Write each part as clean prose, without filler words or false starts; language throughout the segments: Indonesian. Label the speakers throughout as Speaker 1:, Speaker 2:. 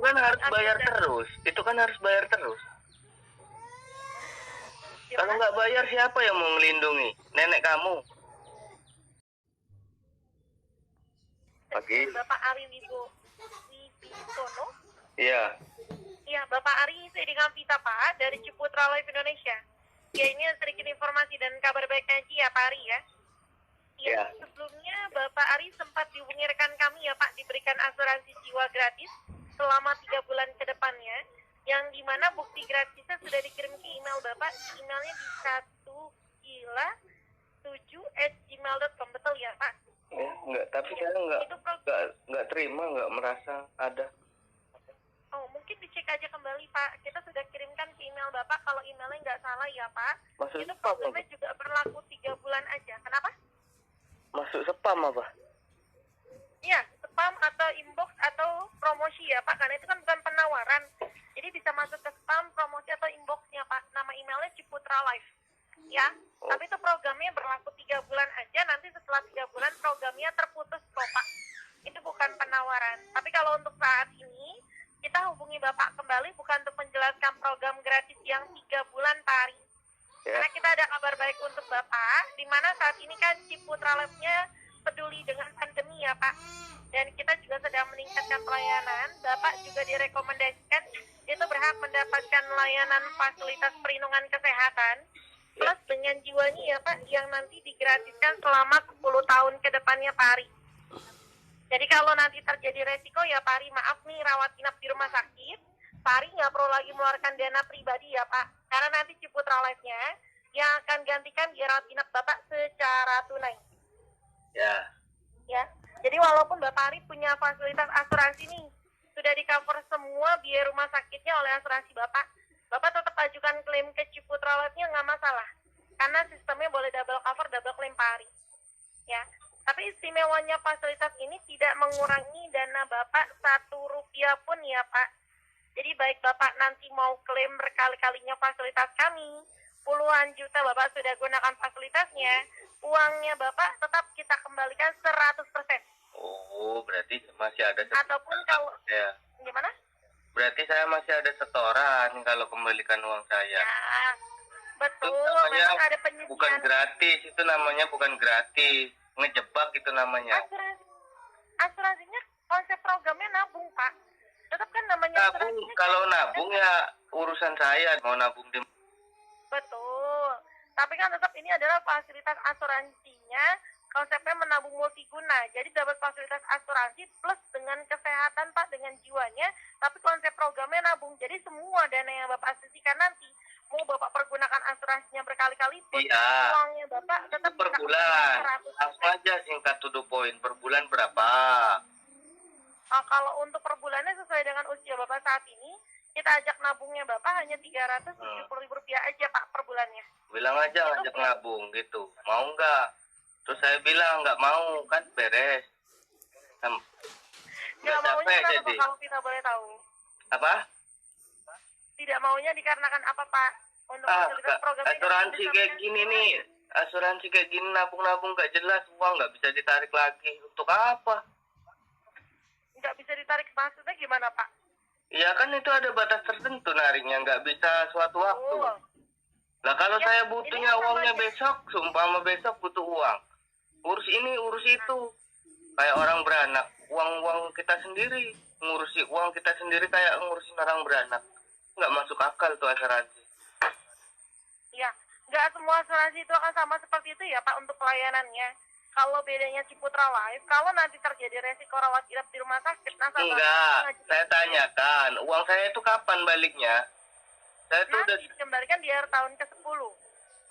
Speaker 1: kan harus bayar terus. Itu kan harus bayar terus. Kalau nggak bayar siapa yang mau melindungi? Nenek kamu. Pagi.
Speaker 2: Bapak Ari Wibisono.
Speaker 1: Iya.
Speaker 2: Iya, Bapak Ari, saya dengan Pita Pak dari Ciputra Live Indonesia. Ya, ini sedikit informasi dan kabar baik aja ya Pak Ari ya. Ya, sebelumnya Bapak Ari sempat dihubungi rekan kami ya Pak, diberikan asuransi jiwa gratis selama 3 bulan ke depannya, yang dimana bukti gratisnya sudah dikirim ke email Bapak, emailnya di 1gila7@gmail.com, betul ya Pak?
Speaker 1: Ya, enggak, tapi saya enggak terima, enggak merasa ada.
Speaker 2: Oh, mungkin dicek aja kembali Pak. Kita sudah kirimkan ke email Bapak, kalau emailnya nggak salah ya Pak.
Speaker 1: Maksud
Speaker 2: itu programnya juga berlaku 3 bulan aja. Kenapa?
Speaker 1: Masuk spam apa?
Speaker 2: Iya, spam atau inbox atau promosi ya Pak, karena itu kan bukan penawaran. Jadi bisa masuk ke spam, promosi atau inboxnya Pak. Nama emailnya Ciputra Live. Ya, tapi itu programnya berlaku 3 bulan aja, nanti setelah 3 bulan programnya terputus kok Pak. Itu bukan penawaran. Tapi kalau untuk saat ini, kita hubungi Bapak kembali bukan untuk menjelaskan program gratis yang 3 bulan Pak Ari. Karena kita ada kabar baik untuk Bapak, di mana saat ini kan Ciputra Live-nya peduli dengan pandemi ya Pak. Dan kita juga sedang meningkatkan pelayanan. Bapak juga direkomendasikan itu berhak mendapatkan layanan fasilitas perlindungan kesehatan plus dengan jiwanya ya Pak, yang nanti digratiskan selama 10 tahun ke depannya Pak Ari. Jadi kalau nanti terjadi resiko ya Pak Ari, maaf nih rawat inap di rumah sakit, Pak Ari nggak perlu lagi mengeluarkan dana pribadi ya Pak, karena nanti Ciputra Live-nya yang akan gantikan biaya rawat inap Bapak secara tunai.
Speaker 1: Ya.
Speaker 2: Ya, jadi walaupun Bapak Ari punya fasilitas asuransi nih, sudah di-cover semua biaya rumah sakitnya oleh asuransi Bapak, Bapak tetap ajukan klaim ke Ciputra Live-nya nggak masalah, karena sistemnya boleh double cover, double klaim Pak Ari. Ya, tapi istimewanya fasilitas ini tidak mengurangi dana Bapak 1 rupiah pun ya Pak. Jadi baik Bapak nanti mau klaim berkali-kalinya fasilitas kami, puluhan juta Bapak sudah gunakan fasilitasnya, uangnya Bapak tetap kita kembalikan 100%.
Speaker 1: Oh, berarti masih ada
Speaker 2: ataupun kalau
Speaker 1: ya.
Speaker 2: Gimana?
Speaker 1: Berarti saya masih ada setoran kalau kembalikan uang saya.
Speaker 2: Ya, betul.
Speaker 1: Memang
Speaker 2: ada penyisian.
Speaker 1: Bukan gratis, itu namanya bukan gratis. Ngejebak itu namanya.
Speaker 2: Asuransinya konsep programnya nabung Pak. Tetap kan namanya
Speaker 1: nabung. Kalau nabung ya urusan saya mau nabung di.
Speaker 2: Betul. Tapi kan tetap ini adalah fasilitas asuransinya, konsepnya menabung multiguna. Jadi dapat fasilitas asuransi plus dengan kesehatan Pak, dengan jiwanya, tapi konsep programnya nabung. Jadi semua dana yang Bapak sisihkan nanti, mau Bapak pergunakan asuransinya berkali-kali pun, uangnya Bapak tetap
Speaker 1: per bulan. Langsung aja singkat to the point, per bulan berapa?
Speaker 2: Kalau untuk per bulannya sesuai dengan usia Bapak saat ini, kita ajak nabungnya Bapak hanya Rp370.000 aja Pak per bulannya.
Speaker 1: Bilang aja ngajak nabung gitu, mau nggak? Terus saya bilang nggak mau, kan beres.
Speaker 2: Nggak maunya kenapa kalau kita boleh tahu?
Speaker 1: Apa?
Speaker 2: Tidak maunya dikarenakan apa Pak? Untuk program
Speaker 1: asuransi kayak gini nih, asuransi kayak gini nabung-nabung nggak jelas, uang nggak bisa ditarik lagi. Untuk apa?
Speaker 2: Nggak bisa ditarik, maksudnya gimana Pak?
Speaker 1: Iya kan itu ada batas tertentu nariknya, nggak bisa suatu waktu. Nah kalau ya, saya butuhnya uangnya besok, seumpama besok butuh uang, urus ini urus itu, kayak orang beranak, uang kita sendiri, ngurusi uang kita sendiri kayak ngurusin orang beranak, nggak masuk akal tuh asuransi.
Speaker 2: Iya, nggak semua asuransi itu akan sama seperti itu ya Pak untuk pelayanannya. Kalau bedanya Ciputra Live, kalau nanti terjadi resiko rawat inap di rumah sakit,
Speaker 1: enggak, saya tanyakan, uang saya itu kapan baliknya? Saya itu udah
Speaker 2: dikembalikan di akhir tahun ke-10.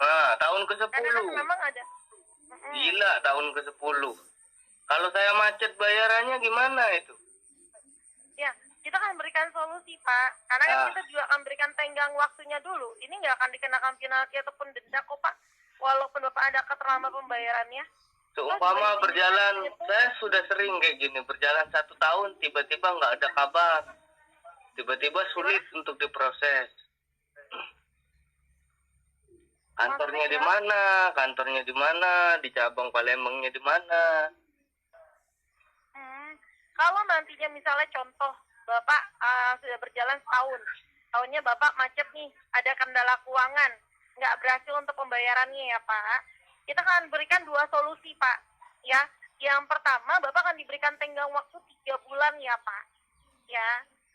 Speaker 1: Nah, tahun ke-10.
Speaker 2: Karena memang ada.
Speaker 1: Gila, tahun ke-10. Kalau saya macet bayarannya gimana itu?
Speaker 2: Ya, kita akan berikan solusi, Pak. Karena kan kita juga akan berikan tenggang waktunya dulu. Ini nggak akan dikenakan penalti ataupun denda kok, Pak. Walaupun Bapak ada keterlambat pembayarannya.
Speaker 1: Seumpama berjalan, saya sudah sering kayak gini, berjalan 1 tahun, tiba-tiba nggak ada kabar. Tiba-tiba sulit untuk diproses. Kantornya di mana? Kantornya di mana? Di cabang Palembangnya di mana?
Speaker 2: Kalau nantinya misalnya contoh Bapak jalan setahun. Tahunnya Bapak macet nih, ada kendala keuangan, nggak berhasil untuk pembayarannya ya Pak. Kita akan berikan 2 solusi Pak. Ya, yang pertama Bapak akan diberikan tenggang waktu 3 bulan ya Pak. Ya,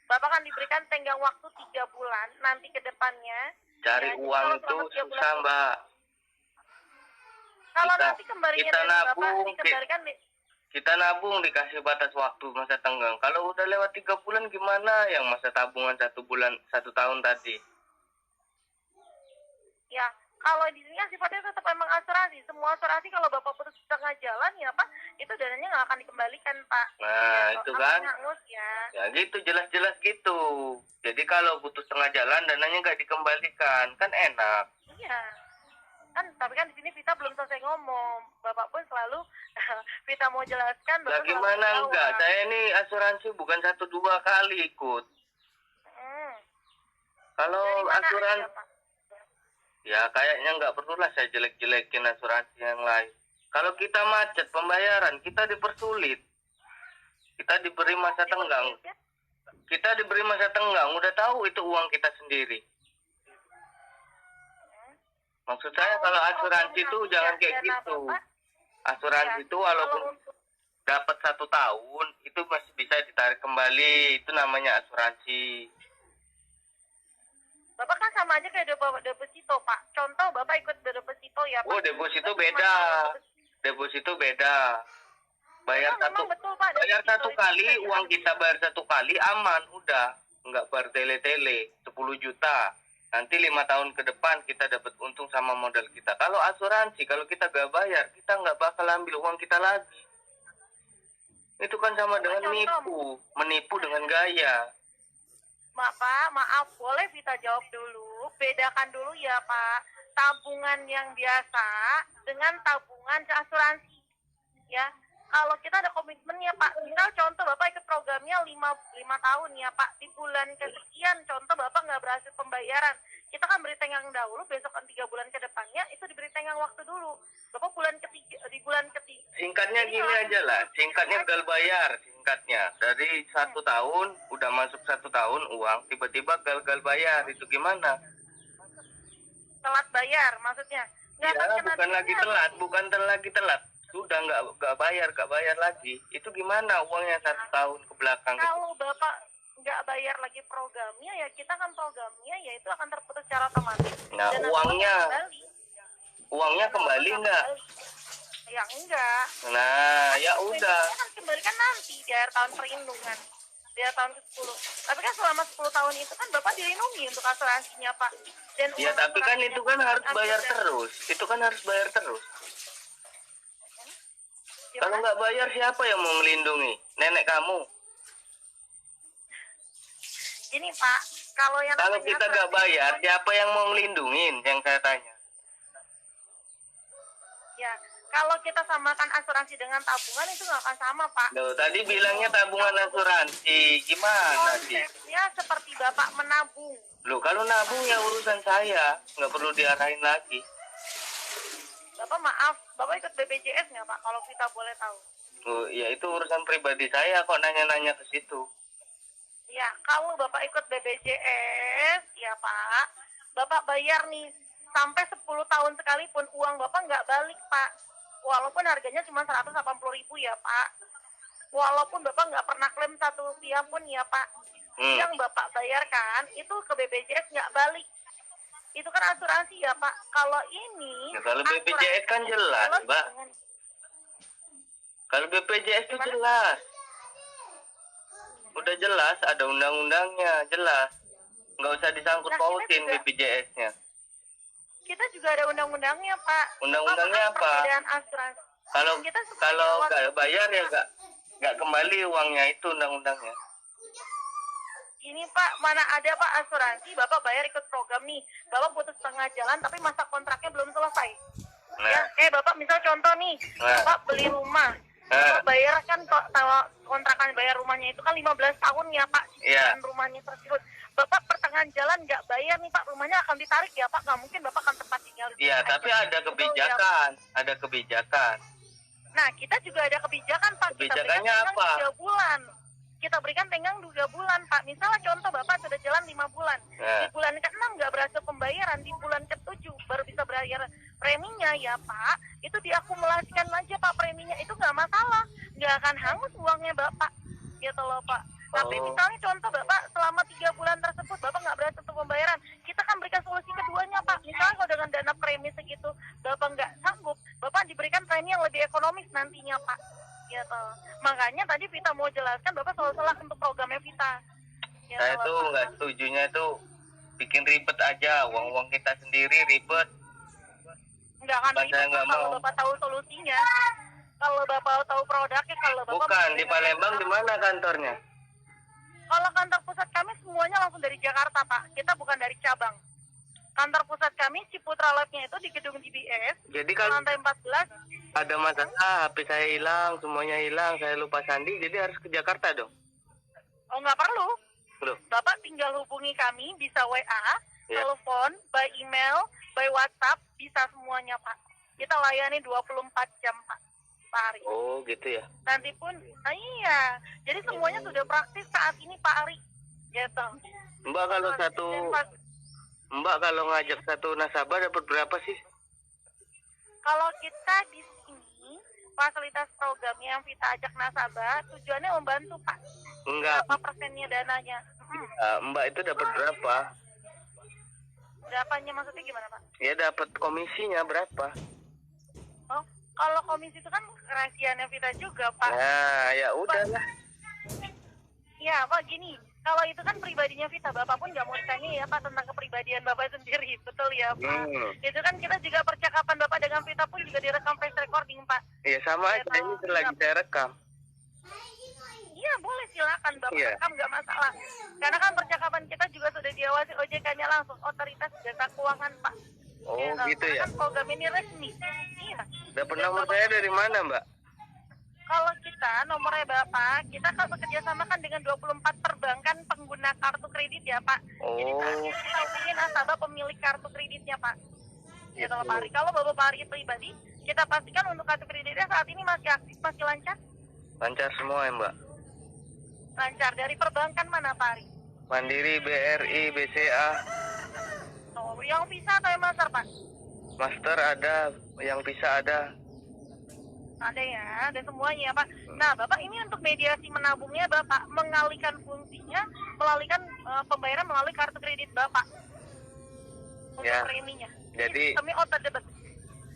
Speaker 2: Bapak akan diberikan tenggang waktu 3 bulan nanti ke depannya.
Speaker 1: Cari
Speaker 2: Ya, jadi
Speaker 1: uang
Speaker 2: kalau
Speaker 1: itu
Speaker 2: selama 3 bulan
Speaker 1: susah, Mbak.
Speaker 2: kalau
Speaker 1: Kita-
Speaker 2: nanti kembalinya
Speaker 1: kita
Speaker 2: dari Bapak
Speaker 1: nabung,
Speaker 2: dikembalikan
Speaker 1: Kita nabung dikasih batas waktu masa tenggang. Kalau udah lewat 3 bulan gimana yang masa tabungan 1 tahun tadi?
Speaker 2: ya. Kalau di sini kan sifatnya tetap memang asuransi. Semua asuransi kalau Bapak putus di tengah jalan ya Pak, itu dananya nggak akan dikembalikan Pak.
Speaker 1: Nah,
Speaker 2: Ya,
Speaker 1: itu
Speaker 2: akan
Speaker 1: kan.
Speaker 2: hangus ya.
Speaker 1: Ya gitu, jelas-jelas gitu. Jadi kalau putus tengah jalan dananya nggak dikembalikan, kan enak.
Speaker 2: Iya. Kan tapi kan di sini Vita belum selesai ngomong. Bapak pun selalu Vita mau jelaskan.
Speaker 1: Lah
Speaker 2: Bapak
Speaker 1: gimana
Speaker 2: selalu
Speaker 1: enggak?
Speaker 2: menjawab.
Speaker 1: Saya ini asuransi bukan 1-2 kali ikut.
Speaker 2: Hmm.
Speaker 1: Kalau
Speaker 2: Dari mana
Speaker 1: asuransi,
Speaker 2: aja, Pak?
Speaker 1: ya kayaknya nggak perlulah saya jelek-jelekin asuransi yang lain. Kalau kita macet pembayaran, kita dipersulit. Kita diberi masa tenggang. Kita diberi masa tenggang, udah tahu itu uang kita sendiri. Maksud saya kalau asuransi itu jangan kayak gitu. Asuransi itu walaupun dapat 1 tahun, itu masih bisa ditarik kembali. Itu namanya asuransi.
Speaker 2: Bapak kan sama aja kayak deposito, Pak. Contoh Bapak ikut deposito ya, Pak.
Speaker 1: Oh, deposito beda. Deposito beda. Bayar
Speaker 2: Memang
Speaker 1: satu,
Speaker 2: betul, Pak,
Speaker 1: bayar
Speaker 2: deposito
Speaker 1: 1
Speaker 2: itu
Speaker 1: kali,
Speaker 2: beda.
Speaker 1: uang kita bayar 1 kali, aman, udah. Nggak bertele-tele, 10 juta. Nanti 5 tahun ke depan kita dapat untung sama modal kita. Kalau asuransi, kalau kita nggak bayar, kita nggak bakal ambil uang kita lagi. Itu kan sama dengan nipu. Menipu dengan gaya.
Speaker 2: Pak, maaf, boleh Vita jawab dulu? Bedakan dulu ya, Pak. Tabungan yang biasa dengan tabungan asuransi. Ya, kalau kita ada komitmennya, Pak. Misal contoh Bapak ikut programnya 5 tahun ya, Pak. Di bulan kesekian, contoh Bapak nggak berhasil pembayaran. Kita kan beri tenggang dahulu, besok kan 3 bulan ke depannya, itu diberi tenggang waktu dulu. Bapak di bulan ketiga.
Speaker 1: Singkatnya gini aja lah, singkatnya gagal bayar, singkatnya. Dari 1 tahun, udah masuk 1 tahun uang, tiba-tiba gagal bayar, itu gimana?
Speaker 2: Telat bayar, maksudnya. Nggak
Speaker 1: Ya,
Speaker 2: akan kena
Speaker 1: bukan lagi
Speaker 2: denda.
Speaker 1: telat, lagi telat. Sudah nggak bayar lagi. Itu gimana uangnya 1 tahun ke belakang? Gitu.
Speaker 2: Kalau Bapak nggak bayar lagi programnya, ya kita kan programnya, ya itu akan terputus secara otomatis.
Speaker 1: Nah,
Speaker 2: Dan
Speaker 1: uangnya kembali nggak?
Speaker 2: Ya enggak.
Speaker 1: Nah, ya udah.
Speaker 2: Kita kan kembalikan nanti di akhir tahun perlindungan. Di akhir tahun ke-10. Tapi kan selama 10 tahun itu kan Bapak dilindungi untuk asuransinya, Pak. Dan
Speaker 1: Ya,
Speaker 2: uang
Speaker 1: tapi kan
Speaker 2: asuransinya
Speaker 1: itu kan harus
Speaker 2: ambil
Speaker 1: bayar
Speaker 2: dari-
Speaker 1: terus. Itu kan harus bayar terus.
Speaker 2: Gimana?
Speaker 1: Kalau nggak bayar, siapa yang mau melindungi? Nenek kamu.
Speaker 2: Ini Pak, kalau yang
Speaker 1: Kalau
Speaker 2: namanya
Speaker 1: kita nggak
Speaker 2: asuransi
Speaker 1: bayar,
Speaker 2: itu-
Speaker 1: siapa yang mau melindungin? Yang saya tanya.
Speaker 2: Ya, kalau kita samakan asuransi dengan tabungan itu nggak akan sama, Pak.
Speaker 1: Loh, tadi bilangnya tabungan asuransi. Gimana sih?
Speaker 2: Konsepnya seperti Bapak menabung.
Speaker 1: Loh, kalau nabung ya urusan saya. Nggak perlu diarahin lagi.
Speaker 2: Bapak maaf, Bapak ikut BPJS nggak, Pak? Kalau kita boleh tahu.
Speaker 1: Oh, ya itu urusan pribadi saya kok nanya-nanya ke situ.
Speaker 2: Ya, kalau Bapak ikut BPJS, ya Pak, Bapak bayar nih sampai 10 tahun sekalipun uang Bapak nggak balik, Pak. Walaupun harganya cuma 180.000 ya, Pak. Walaupun Bapak nggak pernah klaim 1 rupiah pun ya, Pak. Yang Bapak bayarkan itu ke BPJS nggak balik. Itu kan asuransi ya, Pak. Kalau ini...
Speaker 1: Ya, kalau BPJS kan jelas, Mbak. Kalau BPJS itu jelas. Udah jelas, ada undang-undangnya, jelas. Nggak usah disangkut pautin BPJS-nya.
Speaker 2: Kita juga ada undang-undangnya, Pak.
Speaker 1: Undang-undangnya apa?
Speaker 2: Perbedaan asuransi.
Speaker 1: Kalau nggak bayar ya nggak kembali uangnya, itu undang-undangnya.
Speaker 2: Ini Pak, mana ada Pak asuransi, Bapak bayar ikut program nih. Bapak putus tengah jalan tapi masa kontraknya belum selesai.
Speaker 1: Nah.
Speaker 2: Ya, Bapak misal contoh nih, Bapak beli rumah. Bapak bayar kan kontrakan bayar rumahnya itu kan 15 tahun ya Pak.
Speaker 1: Iya.
Speaker 2: Rumahnya tersebut. Bapak pertengahan jalan nggak bayar nih Pak, rumahnya akan ditarik ya Pak. Nggak mungkin Bapak akan tempat tinggal.
Speaker 1: Iya, tapi ada kebijakan, ada kebijakan.
Speaker 2: Nah, kita juga ada kebijakan Pak.
Speaker 1: Kebijakannya
Speaker 2: kita berikan
Speaker 1: apa?
Speaker 2: 3 bulan. Kita berikan tenggang 2 bulan Pak. Misalnya contoh Bapak sudah jelas Di bulan ke-6 nggak berhasil pembayaran, di bulan ke-7 baru bisa bayar preminya ya Pak. Itu diakumulasikan aja Pak preminya, itu nggak masalah, nggak akan hangus uangnya Bapak, gitu loh Pak. Tapi misalnya contoh Bapak selama 3 bulan tersebut Bapak nggak berhasil untuk pembayaran, kita akan berikan solusi keduanya Pak. Misalnya kalau dengan dana premi segitu Bapak nggak sanggup, Bapak diberikan premi yang lebih ekonomis nantinya Pak. Gitu. Makanya tadi Vita mau jelaskan Bapak salah untuk programnya Vita. Gitu,
Speaker 1: Saya tuh nggak setujunya itu bikin ribet aja, uang kita sendiri ribet.
Speaker 2: Nggak akan
Speaker 1: Saya
Speaker 2: ribet
Speaker 1: nggak
Speaker 2: kalau
Speaker 1: mau.
Speaker 2: Bapak tahu solusinya. Kalau Bapak tahu produknya, kalau Bapak
Speaker 1: Bukan di Palembang, di mana kantornya?
Speaker 2: Kalau kantor pusat kami semuanya langsung dari Jakarta Pak. Kita bukan dari cabang. Kantor pusat kami Ciputra Lab-nya itu di gedung DBS.
Speaker 1: Jadi kalau
Speaker 2: lantai 14.
Speaker 1: ada masalah, HP saya hilang, semuanya hilang, saya lupa sandi, jadi harus ke Jakarta dong.
Speaker 2: Oh nggak perlu.
Speaker 1: Loh,
Speaker 2: Bapak tinggal hubungi kami, bisa WA,
Speaker 1: Ya.
Speaker 2: telepon, by email, by WhatsApp, bisa semuanya Pak. Kita layani 24 jam Pak, Pak Ari.
Speaker 1: oh gitu ya.
Speaker 2: Nanti pun, iya. Jadi semuanya sudah praktis saat ini Pak Ari. Gitu.
Speaker 1: Mbak kalau Mbak kalau ngajak satu nasabah dapat berapa sih?
Speaker 2: Kalau kita di sini, fasilitas programnya yang kita ajak nasabah, tujuannya membantu Pak.
Speaker 1: Enggak,
Speaker 2: Berapa persennya dananya?
Speaker 1: Mbak itu dapat berapa?
Speaker 2: Berapanya maksudnya gimana Pak?
Speaker 1: Ya dapat komisinya berapa?
Speaker 2: Oh, kalau komisi itu kan rahasianya Vita juga Pak.
Speaker 1: Nah, ya udahlah.
Speaker 2: Iya Pak, gini, kalau itu kan pribadinya Vita, Bapak pun nggak mau ditanya ya Pak tentang kepribadian Bapak sendiri, betul ya Pak? Itu kan kita juga percakapan Bapak dengan Vita pun juga direkam voice recording Pak.
Speaker 1: Iya sama aja, ini lagi saya rekam.
Speaker 2: Iya boleh silakan Bapak
Speaker 1: Iya.
Speaker 2: rekam, nggak masalah. Karena kan percakapan kita juga sudah diawasi OJK-nya langsung, Otoritas Jasa Keuangan Pak.
Speaker 1: Oh gitu
Speaker 2: Karena
Speaker 1: ya.
Speaker 2: kan program ini resmi. Iya.
Speaker 1: Dapat nomor saya dari mana Mbak?
Speaker 2: Kalau kita nomornya Bapak, kita akan bekerja sama kan dengan 24 perbankan pengguna kartu kredit ya Pak. Jadi saat ini kita hubungi nasabah pemilik kartu kreditnya Pak. Ya Pak Ari. Kalau Bapak Pak Ari pribadi, kita pastikan untuk kartu kreditnya saat ini masih aktif, masih lancar.
Speaker 1: Lancar semua ya Mbak?
Speaker 2: Lancar. Dari perbankan mana Pak Ari?
Speaker 1: Mandiri, BRI, BCA.
Speaker 2: Oh, yang bisa atau yang master Pak?
Speaker 1: Master ada, yang bisa ada.
Speaker 2: Ada ya, ada semuanya Pak. Nah Bapak ini untuk mediasi menabungnya Bapak mengalihkan fungsinya, melalikan pembayaran melalui kartu kredit Bapak untuk
Speaker 1: Ya.
Speaker 2: preminya.
Speaker 1: Jadi
Speaker 2: Kami out debit.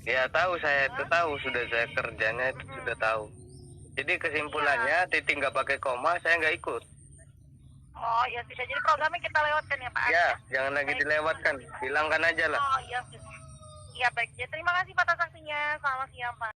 Speaker 1: ya tahu, saya itu tahu, sudah saya kerjanya itu sudah tahu. Jadi kesimpulannya titik nggak pakai koma, saya nggak ikut.
Speaker 2: Oh ya sudah, jadi programnya kita lewatkan ya Pak.
Speaker 1: Ya, jangan lagi dilewatkan, hilangkan aja lah.
Speaker 2: Oh iya. Iya baik. Ya terima kasih Pak atas saksinya. Selamat siang Pak.